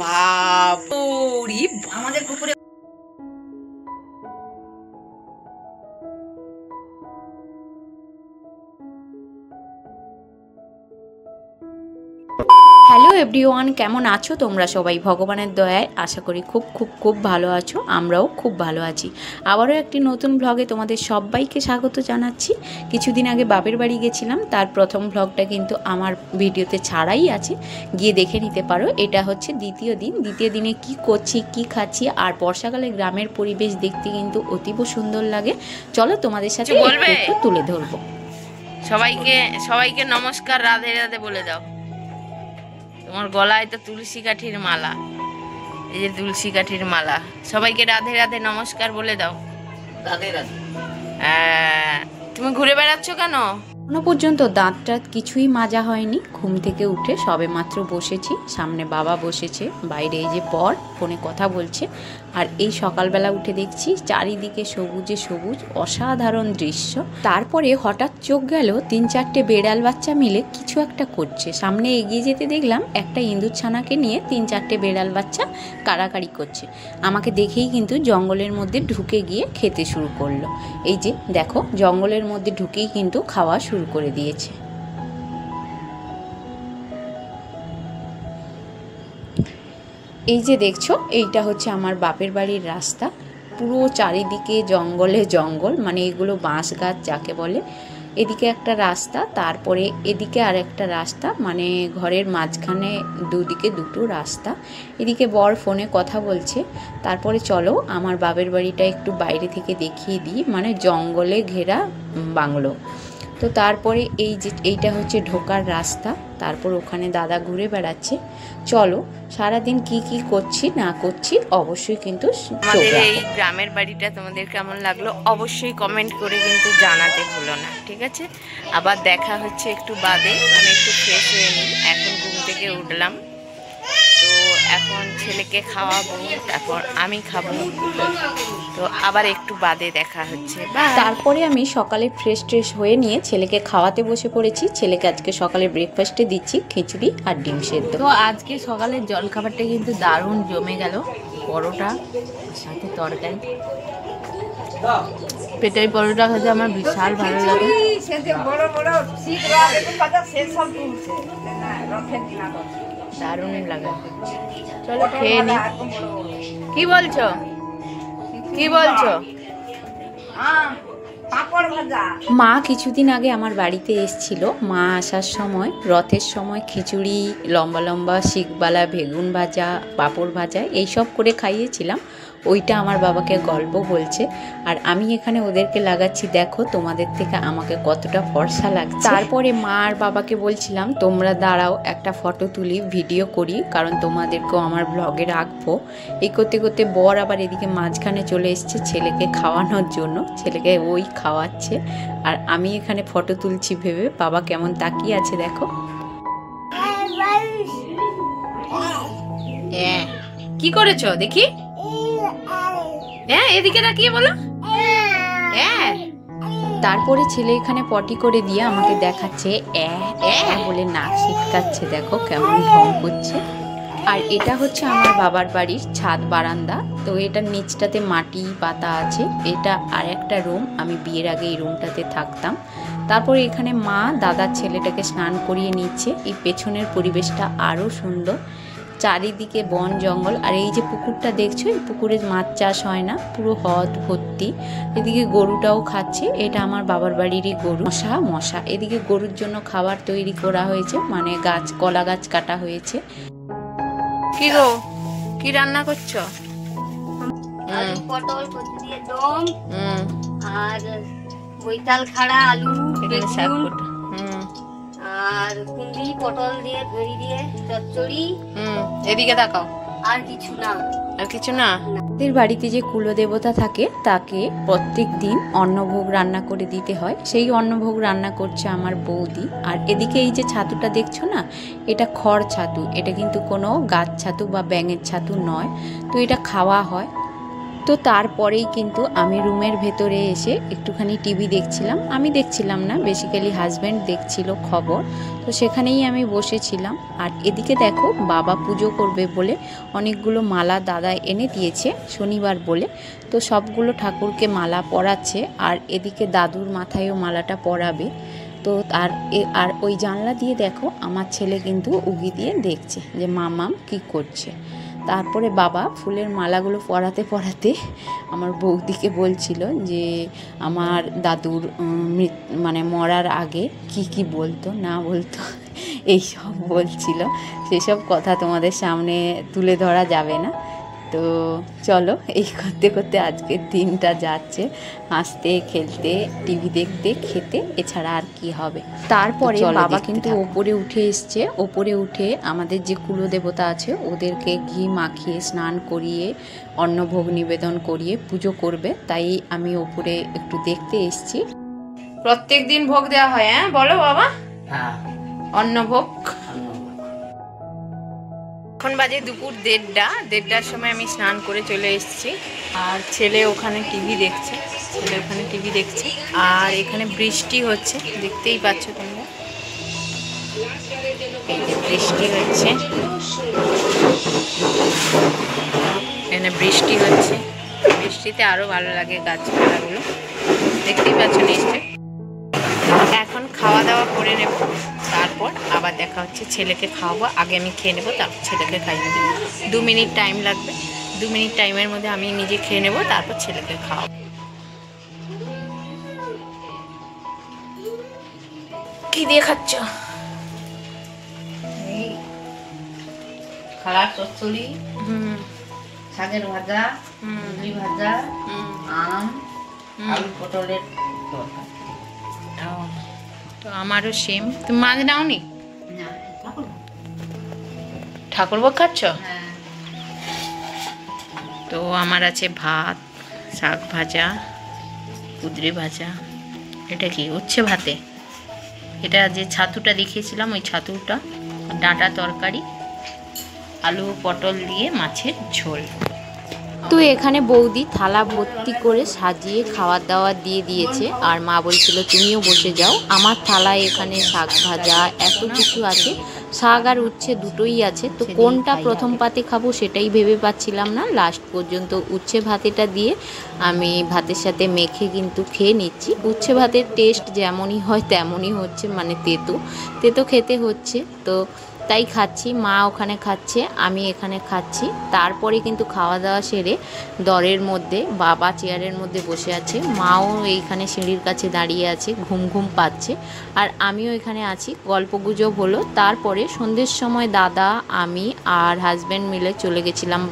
বাবুরি আমাদের পুকুরে। Hello everyone, কেমন আছো তোমরা সবাই? ভগবানের দয়ায় আশা করি খুব ভালো আছো। আমরাও খুব ভালো আছি। আবারও একটি নতুন ব্লগে তোমাদের সবাইকে স্বাগত জানাচ্ছি। কিছুদিন আগে বাপের বাড়ি গেছিলাম, তার প্রথম ব্লগটা কিন্তু আমার ভিডিওতে ছাড়াই আছে, গিয়ে দেখে নিতে পারো। এটা হচ্ছে দ্বিতীয় দিনে কি করছি কি খাচ্ছি, আর বর্ষাকালে গ্রামের পরিবেশ দেখতে কিন্তু অতীব সুন্দর লাগে। চলো তোমাদের সাথে একটু তুলে ধরবো। সবাইকে নমস্কার, রাধে রাধে বলে দাও। তোমার গলায় তো তুলসী কাঠির মালা, এই যে তুলসী কাঠির মালা। সবাইকে রাধে রাধে নমস্কার বলে দাও। রাধে রাধে। তুমি ঘুরে বেড়াচ্ছ কেন? এখনো পর্যন্ত দাঁত কিছুই মাজা হয়নি। ঘুম থেকে উঠে সবে মাত্র বসেছি, সামনে বাবা বসেছে, বাইরে এই যে বর ফোনে কথা বলছে। আর এই সকালবেলা উঠে দেখছি চারিদিকে সবুজে সবুজ, অসাধারণ দৃশ্য। তারপরে হঠাৎ চোখ গেল 3-4টে বেড়াল বাচ্চা মিলে কিছু একটা করছে। সামনে এগিয়ে যেতে দেখলাম একটা ইঁদুর ছানাকে নিয়ে 3-4টে বেড়াল বাচ্চা কাড়াকাড়ি করছে। আমাকে দেখেই কিন্তু জঙ্গলের মধ্যে ঢুকে গিয়ে খেতে শুরু করলো। এই যে দেখো, জঙ্গলের মধ্যে ঢুকেই কিন্তু খাওয়া শুরু করে দিয়েছে। এই যে দেখছো, এইটা হচ্ছে আমার বাপের বাড়ির রাস্তা। পুরো চারিদিকে জঙ্গলে জঙ্গল, মানে এগুলো বাঁশ গাছ যাকে বলে। এদিকে একটা রাস্তা, তারপরে এদিকে আর একটা রাস্তা, মানে ঘরের মাঝখানে দুদিকে দুটো রাস্তা। এদিকে বর ফোনে কথা বলছে। তারপরে চলো আমার বাপের বাড়িটা একটু বাইরে থেকে দেখিয়ে দিই, মানে জঙ্গলে ঘেরা বাংলো। তো তারপরে এইটা হচ্ছে ঢোকার রাস্তা। তারপর ওখানে দাদা ঘুরে বেড়াচ্ছে। চলো সারাদিন কি করছি না করছি অবশ্যই কিন্তু আমাদের এই গ্রামের বাড়িটা তোমাদের কেমন লাগলো অবশ্যই কমেন্ট করে কিন্তু জানাতে ভুলো না, ঠিক আছে? আবার দেখা হচ্ছে একটু বাদে। আমি একটু ফ্রেশ হয়ে নিই, এখন ঘুম থেকে উঠলাম। তো এখন ছেলেকে খাওয়াবো, তারপর আমি খাবো। তো আবার একটু বাদে দেখা হচ্ছে। তারপরে আমি সকালে ফ্রেশ হয়ে নিয়ে ছেলেকে খাওয়াতে বসে পড়েছি। ছেলেকে আজকে সকালে ব্রেকফাস্টে দিচ্ছি খিচুড়ি আর ডিম সেদ্ধ। তো আজকে সকালের জলখাবারটা কিন্তু দারুণ জমে গেল। পরোটা সাথে তরকারি, পেটাই পরোটা খেতে আমার বিশাল ভালো লাগে। দারুণ লাগে, চলো খেয়ে নি। কি বলছো? মা কিছুদিন আগে আমার বাড়িতে এসেছিল। মা আসার সময় রথের সময় খিচুড়ি, লম্বা লম্বা শিকবালা, বেগুন ভাজা, পাঁপড় ভাজা এইসব করে খাইয়েছিলাম। ওইটা আমার বাবাকে গল্প বলছে, আর আমি এখানে ওদেরকে লাগাচ্ছি। দেখো তোমাদের থেকে আমাকে কতটা ফর্সা লাগছে। তারপরে মা আর বাবাকে বলছিলাম তোমরা দাঁড়াও, একটা ফটো তুলি, ভিডিও করি, কারণ তোমাদেরকেও আমার ব্লগে রাখবো। এই করতে করতে বর আবার এদিকে মাঝখানে চলে এসছে ছেলেকে খাওয়ানোর জন্য। ছেলেকে ওই খাওয়াচ্ছে, আর আমি এখানে ফটো তুলছি ভেবে বাবা কেমন তাকিয়ে আছে দেখো। কি করেছো দেখি? হ্যাঁ, এদিকে তাকিয়ে বলো। তারপরে ছেলে এখানে পটি করে দিয়ে আমাকে দেখাচ্ছে বলে নাক ছিটকাচ্ছে। দেখো কেমন ঢং করছে। আর এটা হচ্ছে আমার বাবার বাড়ির ছাদ বারান্দা। তো এটা নিচটাতে মাটি পাতা আছে। এটা আর একটা রুম, আমি বিয়ের আগে এই রুমটাতে থাকতাম। তারপরে এখানে মা দাদার ছেলেটাকে স্নান করিয়ে নিচ্ছে। এই পেছনের পরিবেশটা আরও সুন্দর, চারিদিকে বন জঙ্গল। আর এই যে পুকুরটা দেখছো, এই পুকুরে মাছ চাষ হয় না, পুরো হদ ভর্তি। এদিকে গরুটাও খাচ্ছে, এটা আমার বাবার বাড়িরই গরু। মশা এদিকে গরুর জন্য খাবার তৈরি করা হয়েছে, মানে কলা গাছ কাটা হয়েছে। কি গো, কি রান্না করছো? পটল কচু দিয়ে দম, আর বৈতাল খাড়া, আলু, বেগুন, আর কুন্দি পটল দিয়ে ভেড়ি দিয়ে চচ্চড়ি। এদিকে তাকাও। আর কিছু না। আমাদের বাড়িতে যে কুলদেবতা থাকে তাকে প্রত্যেক দিন অন্নভোগ রান্না করে দিতে হয়। সেই অন্নভোগ রান্না করছে আমার বৌদি। আর এদিকে এই যে ছাতুটা দেখছো না, এটা খড় ছাতু। এটা কিন্তু কোনো গাছ ছাতু বা ব্যাঙের ছাতু নয়। তো এটা খাওয়া হয়। তো তারপরেই কিন্তু আমি রুমের ভেতরে এসে একটুখানি টিভি দেখছিলাম। আমি দেখছিলাম না, বেসিক্যালি হাজব্যান্ড দেখছিল খবর, তো সেখানেই আমি বসেছিলাম। আর এদিকে দেখো বাবা পুজো করবে বলে অনেকগুলো মালা দাদা এনে দিয়েছে শনিবার বলে, তো সবগুলো ঠাকুরকে মালা পরাচ্ছে। আর এদিকে দাদুর মাথায়ও মালাটা পরাবে। তো আর ওই জানলা দিয়ে দেখো আমার ছেলে কিন্তু উগি দিয়ে দেখছে যে মামাম কি করছে। তারপরে বাবা ফুলের মালাগুলো পরাতে পরাতে আমার বৌদিকে বলছিল যে আমার দাদুর মানে মরার আগে কি বলতো না বলতো এইসব বলছিল। সেসব কথা তোমাদের সামনে তুলে ধরা যাবে না। তো চলো, এই করতে করতে আজকের দিনটা যাচ্ছে, হাসতে খেলতে টিভি দেখতে খেতে, এছাড়া আর কি হবে। তারপরে বাবা কিন্তু ওপরে উঠে এসছে। ওপরে উঠে আমাদের যে কুলদেবতা আছে ওদেরকে ঘি মাখিয়ে স্নান করিয়ে অন্নভোগ নিবেদন করিয়ে পুজো করবে, তাই আমি ওপরে একটু দেখতে এসছি। প্রত্যেক দিন ভোগ দেওয়া হয়? হ্যাঁ বলো বাবা। হ্যাঁ, অন্নভোগ। এখন বাজে দুপুর 1:30টার সময় আমি স্নান করে চলে এসেছি। আর ছেলে ওখানে টিভি দেখছে, আর এখানে বৃষ্টি হচ্ছে, দেখতেই পাচ্ছ তোমরা, এই যে বৃষ্টি হচ্ছে, এখানে বৃষ্টি হচ্ছে। বৃষ্টিতে আরো ভালো লাগে গাছপালাগুলো, দেখতেই পাচ্ছ নিশ্চয়। এখন খাওয়া দাওয়া করে নেব, তারপর আবার দেখা হচ্ছে। ছেলেকে খাওয়াবো, আগে আমি খেয়ে নেবো, তারপর ছেলেকে খাইয়ে দেবো। 2 মিনিট টাইম লাগবে, 2 মিনিট টাইমের মধ্যে আমি নিজে খেয়ে নেবো, তারপর ছেলেকে খাওয়াবো। কি দিয়ে খাচ্ছ? খাড়া চচ্চড়ি, শাকের ভাজা, ইডলি ভাজা, আম, আলু পটলের তরকারি। তো আমারও সেম। তুমি মাছ নাওনি? না, ঠাকুরভোগ খাচ্ছ? হ্যাঁ। তো আমার আছে ভাত, শাক ভাজা, কুঁদরি ভাজা, এটা কি উচ্ছে ভাতে, এটা যে ছাতুটা দেখিয়েছিলাম ওই ছাতুটা, ডাঁটা তরকারি, আলু পটল দিয়ে মাছের ঝোল। তো এখানে বৌদি থালা ভর্তি করে সাজিয়ে খাওয়ার দাওয়ার দিয়ে দিয়েছে। আর মা বলছিল তুমিও বসে যাও। আমার থালায় এখানে শাক ভাজা এত কিছু আছে, শাক আর উচ্ছে দুটোই আছে। তো কোনটা প্রথম পাতে খাবো সেটাই ভেবে পাচ্ছিলাম না। লাস্ট পর্যন্ত উচ্ছে ভাতেটা দিয়ে আমি ভাতের সাথে মেখে কিন্তু খেয়ে নিচ্ছি। উচ্ছে ভাতের টেস্ট যেমনই হয় তেমনই হচ্ছে, মানে তেতো খেতে হচ্ছে। তো তাই খাচ্ছি, মা ওখানে খাচ্ছে, আমি এখানে খাচ্ছি। তারপরে কিন্তু খাওয়া দাওয়া সেরে দরের মধ্যে বাবা চেয়ারের মধ্যে বসে আছে, মাও এইখানে সিঁড়ির কাছে দাঁড়িয়ে আছে, ঘুম পাচ্ছে। আর আমিও এখানে আছি, গল্পগুজব হলো। তারপরে সন্ধ্যের সময় দাদা, আমি আর হাজব্যান্ড মিলে চলে গেছিলাম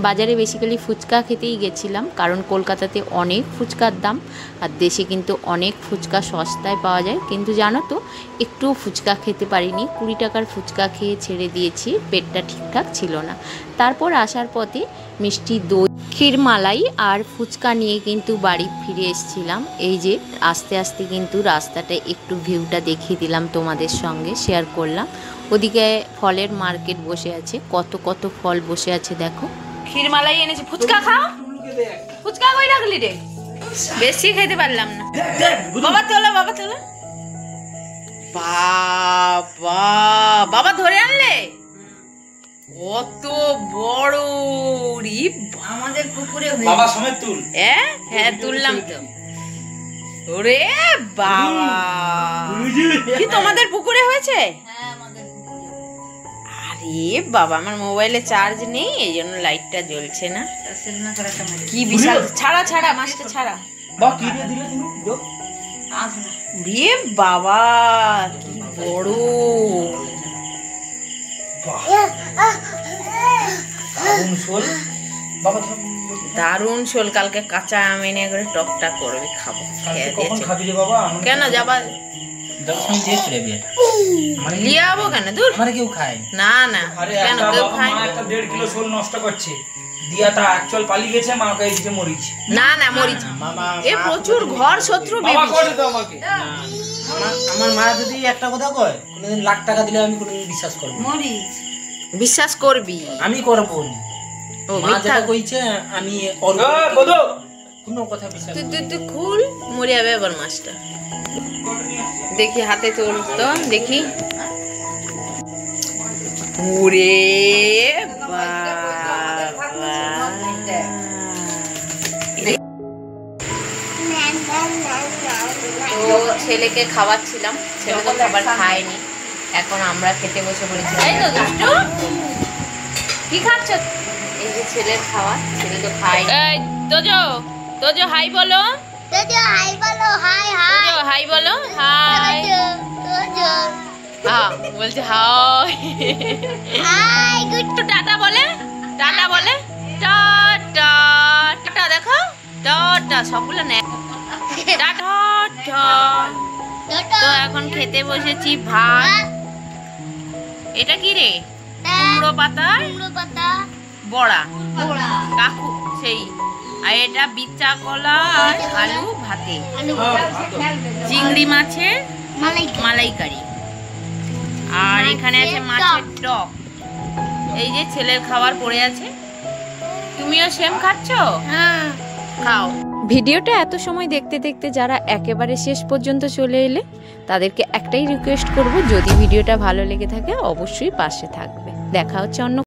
বাজারে বেসিক্যালি ফুচকা খেতেই গেছিলাম, কারণ কলকাতাতে অনেক ফুচকার দাম, আর দেশে কিন্তু অনেক ফুচকা সস্তায় পাওয়া যায়। কিন্তু জানো তো, একটুও ফুচকা খেতে পারিনি, 20 টাকার ফুচকা খেয়ে ছেড়ে দিয়েছি, পেটটা ঠিকঠাক ছিল না। তারপর আসার পথে মিষ্টি দই, ক্ষীরমালাই আর ফুচকা নিয়ে কিন্তু বাড়ি ফিরে এসেছিলাম। এই যে আস্তে আস্তে কিন্তু রাস্তাটা একটু ভিউটা দেখিয়ে দিলাম, তোমাদের সঙ্গে শেয়ার করলাম। ওদিকে ফলের মার্কেট বসে আছে, কত ফল বসে আছে দেখো। ক্ষীরমালাই এনেছি, ফুচকা খাও। ফুচকা কই রাখলি রে? বেশি খেতে পারলাম না। বাবা তোলো বাবা ধরে আনলে, কত বড় রি, আমাদের পুকুরে বাবা সমেত তুল। হ্যাঁ তুললাম তো। ওরে বাবা, কি তোমাদের পুকুরে হয়েছে? আরে বাবা, আমার মোবাইলে চার্জ নেই, এই জন্য লাইটটা জ্বলছে না। কি বিশাল, ছাড়া মাছটা ছাড়া। বাবা কি দিয়ে দিলে তুমি? রে বাবা কি বড়, দারুণ শোল। কালকে কাঁচা আম এনে করে টকটা করবে, খাবো। কেন যাবা? লিয়ে যাবো কেন? দূর, কেউ খায় না কেন কেউ খায়? 1.5 কিলো শোল নষ্ট করছে, দিয়া তা অ্যাকচুয়াল পালিয়ে গেছে, মা ওকে দিতে মরিচ। না মরিচ, এ প্রচুর ঘর শত্রু বাবা বেবি। করে দাও আমাকে। আমার মা যদি একটা কথা কয়, কোনদিন লাখ টাকা দিলে আমি কোনদিন বিশ্বাস করব না। মরিচ বিশ্বাস করবি? আমি করব। ও মা মিথ্যা যেটা কইছে আমি ওর বলো কোনো কথা বিশ্বাস তুই খুল মরে যাবে আবার মাছটা। দেখি হাতে তোল তো দেখি। ওরে তো ছেলেকে খাওয়াচ্ছিলাম, ছেলে তো খাবার খায়নি, এখন আমরা খেতে বসে পড়েছি। তাই তো দুষ্টু, কি খাচ্ছ? এই যে ছেলের খাওয়া, ছেলে তো খায়। তোজো হাই বলো, হাই বলো, হাই হাই তোজো হাই বলো, হাই। হ্যাঁ বলছে হাই। হাই গুড একটু টাটা বলে, টাটা বলে, টাটা টাটা দেখো, টাটা সবগুলো নে, টাটা। তো এখন খেতে বসেছি ভাত। এটা কি রে? কুমড়ো পাতা বড়া কাকু সেই, আর এটা বিচা কলা আর আলু ভাতে, চিংড়ি মাছের মালাইকারি, আর এখানে আছে মাছের টক। এই যে ছেলের খাবার পড়ে আছে, তুমিও সেম খাচ্ছ? খাও। ভিডিওটা এত সময় দেখতে দেখতে যারা একেবারে শেষ পর্যন্ত চলে এলে তাদেরকে একটাই রিকোয়েস্ট করব, যদি ভিডিওটা ভালো লেগে থাকে অবশ্যই পাশে থাকবে। দেখা হচ্ছে অন্য